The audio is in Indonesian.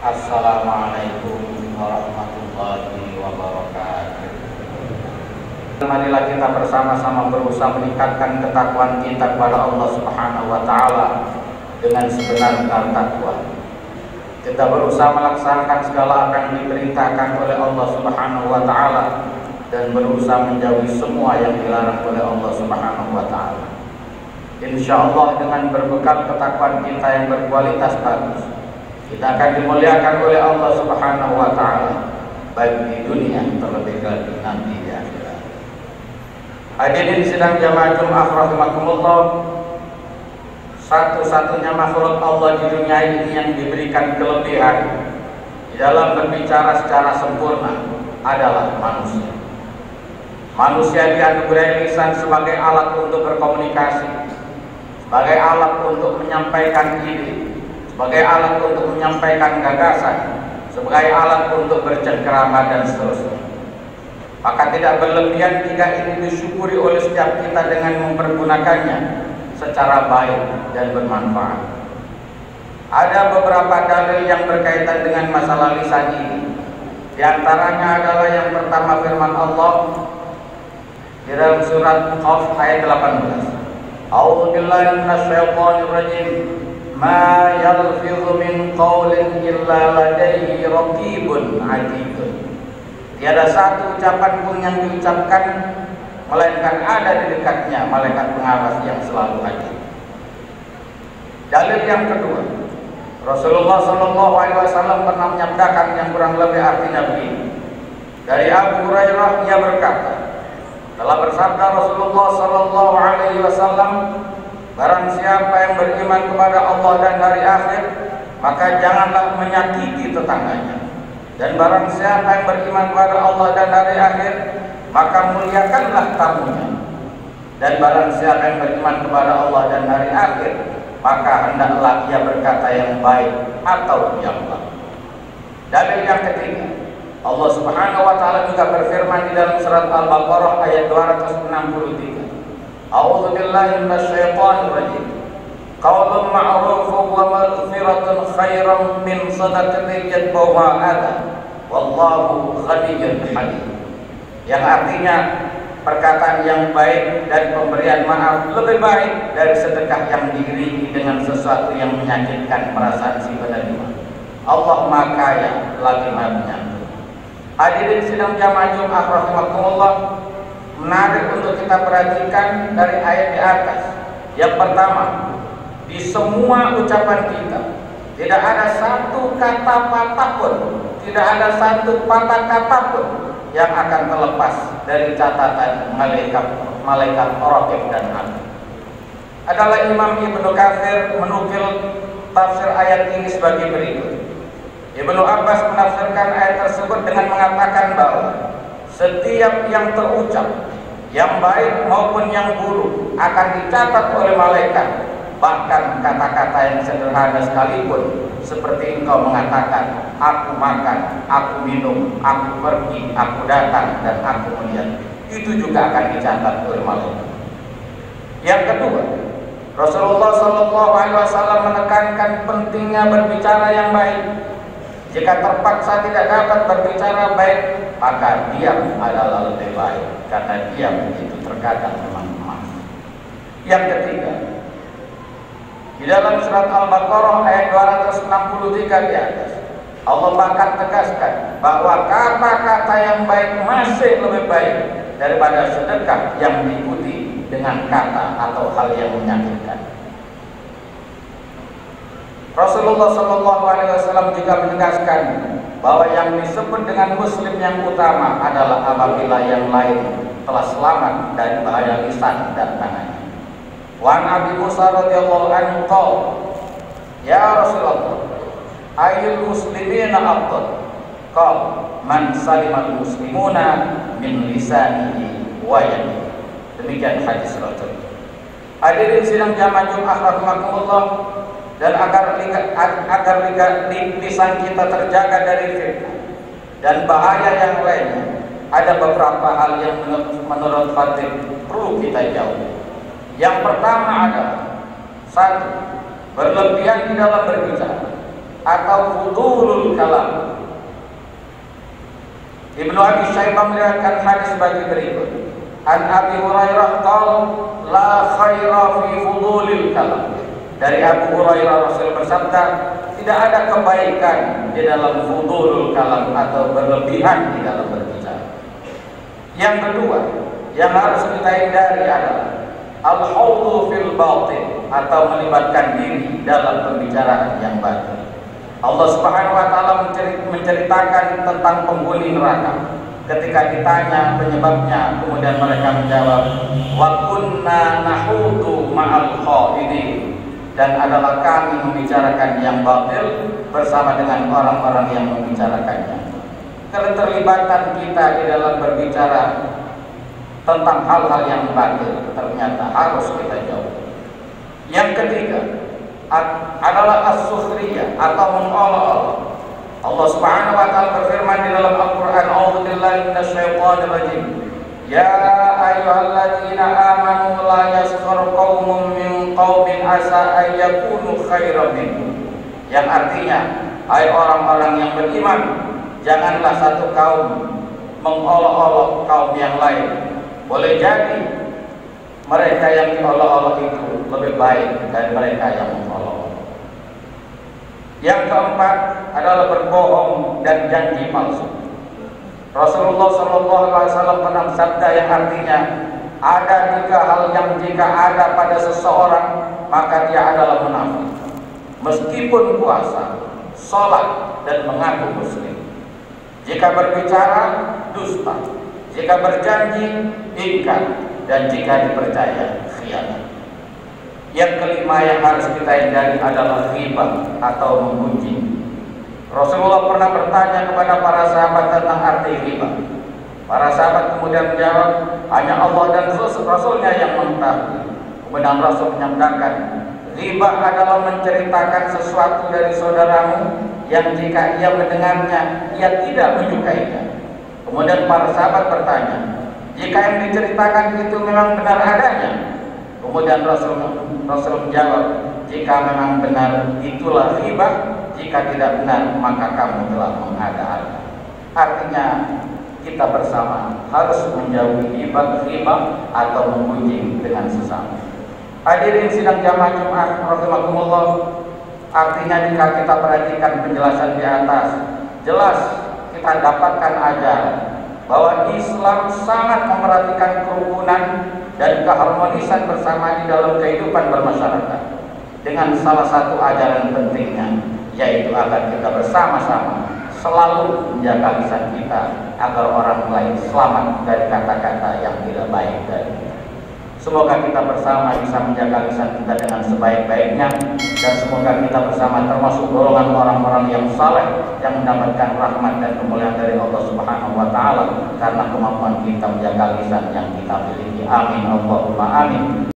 Assalamualaikum warahmatullahi wabarakatuh. Marilah kita bersama-sama berusaha meningkatkan ketakwaan kita kepada Allah Subhanahu wa taala dengan sebenar-benar takwa. Kita berusaha melaksanakan segala apa yang diperintahkan oleh Allah Subhanahu wa taala dan berusaha menjauhi semua yang dilarang oleh Allah Subhanahu wa taala. Insyaallah dengan berbekal ketakwaan kita yang berkualitas bagus, kita akan dimuliakan oleh Allah Subhanahu wa taala baik di dunia terlebih lagi nanti di akhirat. Hadirin sidang jamaah Jumat rahimakumullah, satu-satunya makhluk Allah di dunia ini yang diberikan kelebihan di dalam berbicara secara sempurna adalah manusia. Manusia dianugerahi lisan sebagai alat untuk berkomunikasi, sebagai alat untuk menyampaikan ide, sebagai alat untuk menyampaikan gagasan, sebagai alat untuk bercengkerama dan seterusnya. Maka tidak berlebihan jika ini disyukuri oleh setiap kita dengan mempergunakannya secara baik dan bermanfaat. Ada beberapa dalil yang berkaitan dengan masalah lisan ini. Di antaranya adalah yang pertama firman Allah di dalam surat Qaf ayat 18. A'udzu billahi minasyaitonir rajim. Ma yalfidhu min qawlin illa ladaihi raqibun 'atidun. Tiada satu ucapan pun yang diucapkan melainkan ada di dekatnya malaikat pengawas yang selalu hadir. Dalil yang kedua, Rasulullah SAW pernah menyabdakan yang kurang lebih artinya begini. Dari Abu Hurairah ia berkata, telah bersabda Rasulullah SAW, barang siapa yang beriman kepada Allah dan hari akhir, maka janganlah menyakiti tetangganya. Dan barang siapa yang beriman kepada Allah dan hari akhir, maka muliakanlah tamunya. Dan barang siapa yang beriman kepada Allah dan hari akhir, maka hendaklah ia berkata yang baik atau yang baik. Dalil yang ketiga, Allah Subhanahu wa taala juga berfirman di dalam surat Al-Baqarah ayat 263. A'udzu billahi minasyaitonir rajim. Qaulun ma'rufun wa maghfiratun khairan min shadaqatin yatba'uha adha. Wallahu ghaniyyun halim. Yang artinya perkataan yang baik dan pemberian maaf lebih baik dari sedekah yang diiringi dengan sesuatu yang menyakitkan perasaan si penerima. Allah Maha Kaya lagi Maha Penyantun. Hadirin sidang jamaah Jumat rahimakumullah, menarik untuk kita perhatikan dari ayat di atas. Yang pertama, di semua ucapan kita tidak ada satu kata patah pun, tidak ada satu patah kata pun yang akan terlepas dari catatan malaikat raqib dan atid. Adalah Imam Ibnu Katsir menukil tafsir ayat ini sebagai berikut. Ibnu Abbas menafsirkan ayat tersebut dengan mengatakan bahwa setiap yang terucap, yang baik maupun yang buruk, akan dicatat oleh malaikat. Bahkan kata-kata yang sederhana sekalipun, seperti engkau mengatakan, aku makan, aku minum, aku pergi, aku datang, dan aku melihat, itu juga akan dicatat oleh malaikat. Yang kedua, Rasulullah SAW menekankan pentingnya berbicara yang baik. Jika terpaksa tidak dapat berbicara baik, maka diam adalah lebih baik, karena diam itu terkadang memang emas. Yang ketiga, di dalam surat Al-Baqarah ayat 263 di atas, Allah bahkan tegaskan bahwa kata-kata yang baik masih lebih baik daripada sedekah yang diikuti dengan kata atau hal yang menyakitkan. Rasulullah SAW juga menegaskan bahwa yang disebut dengan muslim yang utama adalah apabila yang lain telah selamat dari bahaya lisan dan tangannya. Wa Abi Musa radhiyallahu anhu qala, ya Rasulullah, ayyul muslimina afdal? Qala, man salimal muslimuna min lisanihi wa yadihi. Demikian hadis Rasul. Hadirin sidang jamaah Jumat rahimakumullah, dan agar lisan kita terjaga dari fitnah dan bahaya yang lainnya, ada beberapa hal yang menurut Fadil perlu kita jauhi. Yang pertama adalah, satu, berlebihan di dalam berbicara. atau fudulul kalam. Ibnu Abi Syaibah meriwayatkan hadis sebagai berikut. An Abi Hurairah qala la khaira fi fudulil kalam. Dari Abu Hurairah Rasul bersabda, tidak ada kebaikan di dalam fudulul kalam atau berlebihan di dalam berbicara. Yang kedua, yang harus kita hindari adalah al-khawdu fil batil atau melibatkan diri dalam pembicaraan yang batil. Allah Subhanahu wa taala menceritakan tentang penghuni neraka. Ketika ditanya penyebabnya, kemudian mereka menjawab, wa kunna nahudu ma'al khaidin, dan adalah kami membicarakan yang batil bersama dengan orang-orang yang membicarakannya. Keterlibatan kita di dalam berbicara tentang hal-hal yang batil ternyata harus kita jauh. Yang ketiga adalah as-sukhriyah atau mengolok-olok. Allah Subhanahu wa taala berfirman di dalam Al-Qur'an, "A'udzubillahi minasyaitonir rajim. Ya ayyuhalladzina amanu la yaskhar qaumun min qaumin asa ay yakunu khairan minhum." Yang artinya, hai orang-orang yang beriman, janganlah satu kaum mengolok-olok kaum yang lain. Boleh jadi mereka yang diolok-olok itu lebih baik dari mereka yang mengolok. Yang keempat adalah berbohong dan janji palsu. Rasulullah SAW pernah bersabda yang artinya, ada 3 hal yang jika ada pada seseorang maka dia adalah munafik. Meskipun puasa, sholat, dan mengaku muslim. Jika berbicara, dusta. Jika berjanji, ingkar. Dan jika dipercaya, khianat. Yang kelima yang harus kita hindari adalah ghibah atau menggunjing. Rasulullah pernah bertanya kepada para sahabat tentang arti ghibah. Para sahabat kemudian menjawab, hanya Allah dan Rasulnya yang mengetahui. Kemudian Rasul menyampaikan, ghibah adalah menceritakan sesuatu dari saudaramu yang jika ia mendengarnya, ia tidak menyukainya. Kemudian para sahabat bertanya, jika yang diceritakan itu memang benar adanya? Kemudian Rasul menjawab, jika memang benar itulah ghibah, jika tidak benar maka kamu telah mengada-ada. Artinya kita bersama harus menjauhi ghibah atau menggunjing dengan sesama. Hadirin sidang jamaah Jumat rahimakumullah, artinya jika kita perhatikan penjelasan di atas, jelas kita dapatkan ajaran bahwa Islam sangat memperhatikan kerukunan dan keharmonisan bersama di dalam kehidupan bermasyarakat. Dengan salah satu ajaran pentingnya, yaitu agar kita bersama-sama selalu menjaga lisan kita agar orang lain selamat dari kata-kata yang tidak baik dari kita. Semoga kita bersama bisa menjaga lisan kita dengan sebaik-baiknya, dan semoga kita bersama termasuk golongan orang-orang yang saleh yang mendapatkan rahmat dan kemuliaan dari Allah Subhanahu wa taala karena kemampuan kita menjaga lisan yang kita miliki. Amin Allahumma amin.